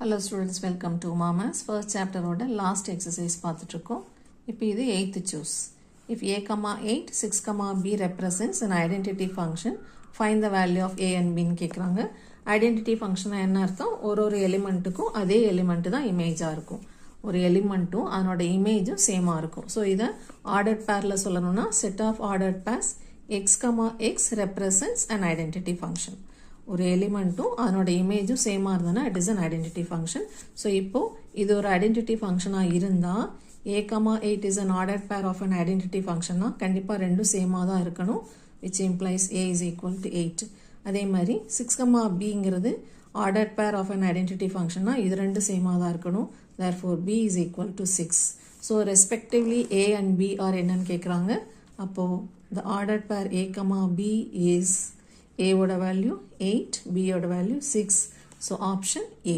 Hello students, welcome to Mama's first chapter oda last exercise பார்த்துட்டுருக்கோம். இப்போ இது 8th choose. If a, 8, 6, b represents an identity function, find the value of a and b ன்னு கேக்குறாங்க. Identity function என்ன அர்த்தம்? ஒரு எலிமெண்ட்டுக்கும் அதே element தான் இமேஜா இருக்கும். ஒரு எலிமெண்ட்டும் அதனோட இமேஜும் சேமா இருக்கும். ஸோ இதை ஆர்டர்ட் பேர்ல சொல்லணும்னா set of ordered pairs x, x represents an identity function. ஒரு எலிமெண்ட்டும் அதனோட இமேஜும் சேமா இருந்தனா it is an identity function. So இப்போ இது ஒரு ஐடென்டிட்டி ஃபங்க்ஷனாக இருந்தால் a, 8 is an ordered pair of an identity functionனா கண்டிப்பாக ரெண்டும் சேமாக தான் இருக்கணும், which implies a is equal to 8. அதே மாதிரி 6, bங்கிறது ordered pair of an identity functionனா இது ரெண்டு சேமாக தான் இருக்கணும், therefore b is equal to 6. So respectively a and b are என்னன்னு கேட்குறாங்க. அப்போது the ordered pair a, b is a ஓட வேல்யூ 8, b ஓட வேல்யூ 6. So option A.